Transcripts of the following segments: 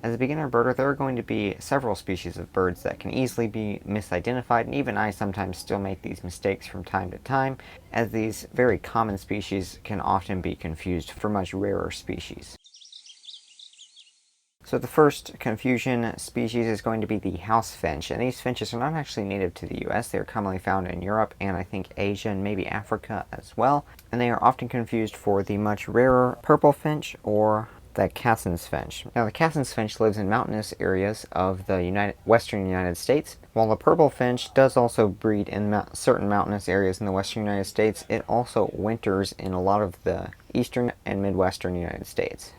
As a beginner birder, there are going to be several species of birds that can easily be misidentified, and even I sometimes still make these mistakes from time to time, as these very common species can often be confused for much rarer species. So the first confusion species is going to be the house finch, and these finches are not actually native to the US. They are commonly found in Europe and I think Asia and maybe Africa as well, and they are often confused for the much rarer purple finch or the Cassin's finch. Now the Cassin's finch lives in mountainous areas of the western United States, while the purple finch does also breed in certain mountainous areas in the western United States. It also winters in a lot of the eastern and midwestern United States.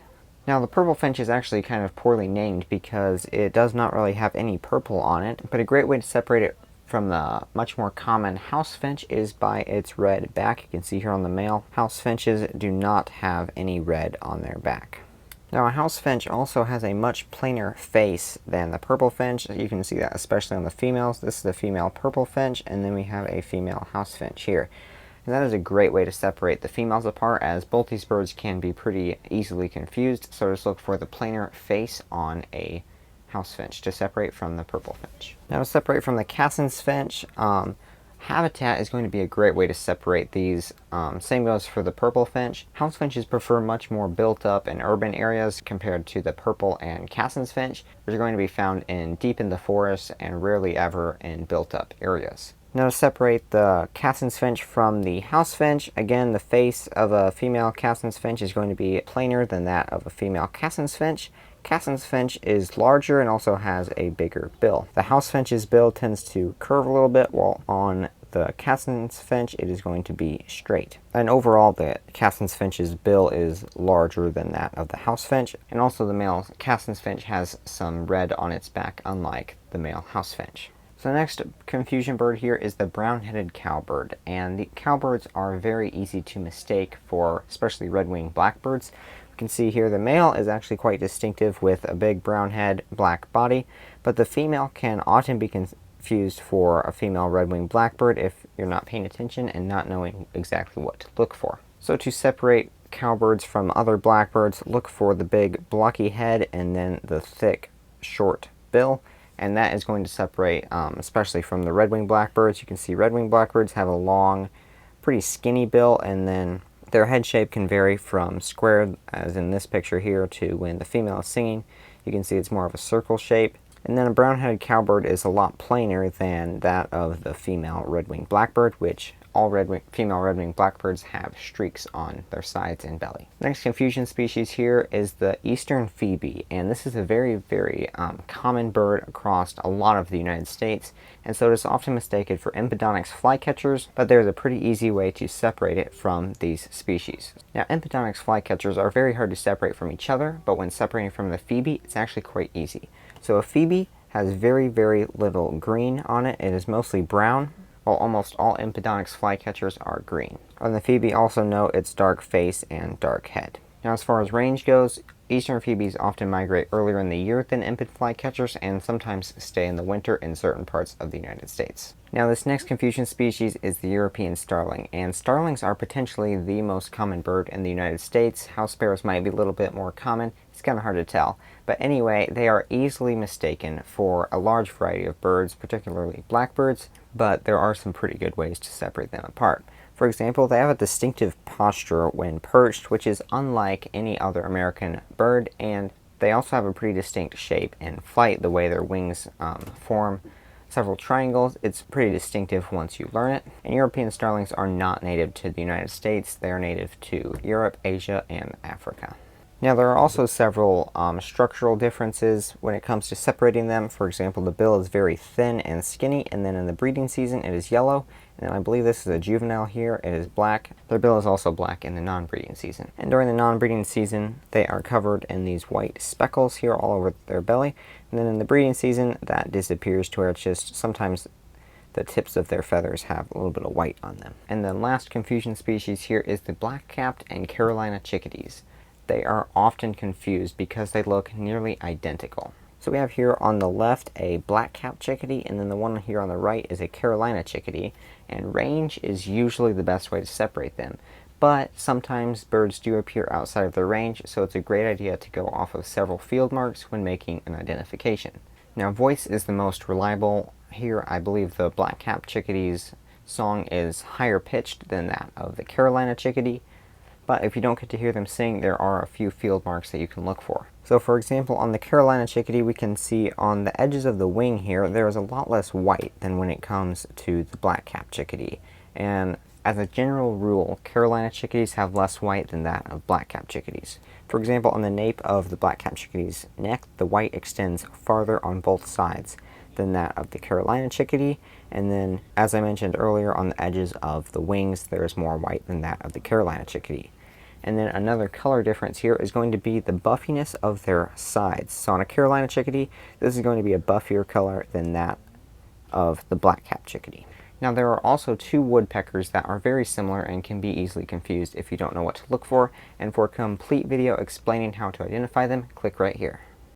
Now the purple finch is actually kind of poorly named because it does not really have any purple on it, but a great way to separate it from the much more common house finch is by its red back. You can see here on the male, house finches do not have any red on their back. Now a house finch also has a much plainer face than the purple finch. You can see that especially on the females. This is the female purple finch, and then we have a female house finch here. And that is a great way to separate the females apart, as both these birds can be pretty easily confused. So just look for the plainer face on a house finch to separate from the purple finch. Now to separate from the Cassin's finch, habitat is going to be a great way to separate these. Same goes for the purple finch. House finches prefer much more built up and urban areas compared to the purple and Cassin's finch, which are going to be found deep in the forest and rarely ever in built up areas. Now to separate the Cassin's finch from the house finch, again the face of a female Cassin's finch is going to be plainer than that of a female Cassin's finch. Cassin's finch is larger and also has a bigger bill. The house finch's bill tends to curve a little bit, while on the Cassin's finch it is going to be straight. And overall the Cassin's finch's bill is larger than that of the house finch, and also the male Cassin's finch has some red on its back, unlike the male house finch. So the next confusion bird here is the brown-headed cowbird, and the cowbirds are very easy to mistake for especially red-winged blackbirds. You can see here the male is actually quite distinctive with a big brown head, black body, but the female can often be confused for a female red-winged blackbird if you're not paying attention and not knowing exactly what to look for. So to separate cowbirds from other blackbirds, look for the big blocky head and then the thick, short bill. And that is going to separate, especially from the red-winged blackbirds. You can see red-winged blackbirds have a long, pretty skinny bill, and then their head shape can vary from square, as in this picture here, to when the female is singing. You can see it's more of a circle shape. And then a brown-headed cowbird is a lot plainer than that of the female red-winged blackbird, which all female red-winged blackbirds have streaks on their sides and belly. Next confusion species here is the eastern phoebe, and this is a very, very common bird across a lot of the United States, and so it is often mistaken for Empedonyx flycatchers, but there's a pretty easy way to separate it from these species. Now Empedonyx flycatchers are very hard to separate from each other, but when separating from the phoebe, it's actually quite easy. So a phoebe has very, very little green on it. It is mostly brown, while almost all Empedonyx flycatchers are green. On the phoebe, also note its dark face and dark head. Now as far as range goes, eastern phoebes often migrate earlier in the year than Emped flycatchers and sometimes stay in the winter in certain parts of the United States. Now this next confusion species is the European starling, and starlings are potentially the most common bird in the United States. House sparrows might be a little bit more common. It's kind of hard to tell. But anyway, they are easily mistaken for a large variety of birds, particularly blackbirds, but there are some pretty good ways to separate them apart. For example, they have a distinctive posture when perched, which is unlike any other American bird, and they also have a pretty distinct shape in flight, the way their wings form several triangles. It's pretty distinctive once you learn it. And European starlings are not native to the United States. They are native to Europe, Asia, and Africa. Now there are also several structural differences when it comes to separating them. For example, the bill is very thin and skinny, and then in the breeding season it is yellow, and I believe this is a juvenile here, it is black. Their bill is also black in the non-breeding season. And during the non-breeding season they are covered in these white speckles here all over their belly, and then in the breeding season that disappears to where it's just sometimes the tips of their feathers have a little bit of white on them. And the last confusion species here is the black-capped and Carolina chickadees. They are often confused because they look nearly identical. So we have here on the left a black-capped chickadee, and then the one here on the right is a Carolina chickadee, and range is usually the best way to separate them. but sometimes birds do appear outside of their range, so it's a great idea to go off of several field marks when making an identification. Now, voice is the most reliable. Here, I believe the black-capped chickadee's song is higher pitched than that of the Carolina chickadee, but if you don't get to hear them sing, there are a few field marks that you can look for. So for example, on the Carolina chickadee, we can see on the edges of the wing here, there is a lot less white than when it comes to the black-capped chickadee. And as a general rule, Carolina chickadees have less white than that of black-capped chickadees. For example, on the nape of the black-capped chickadee's neck, the white extends farther on both sides than that of the Carolina chickadee, and then, as I mentioned earlier, on the edges of the wings, there is more white than that of the Carolina chickadee. And then another color difference here is going to be the buffiness of their sides. So on a Carolina chickadee, this is going to be a buffier color than that of the black-capped chickadee. Now, there are also two woodpeckers that are very similar and can be easily confused if you don't know what to look for, and for a complete video explaining how to identify them, click right here.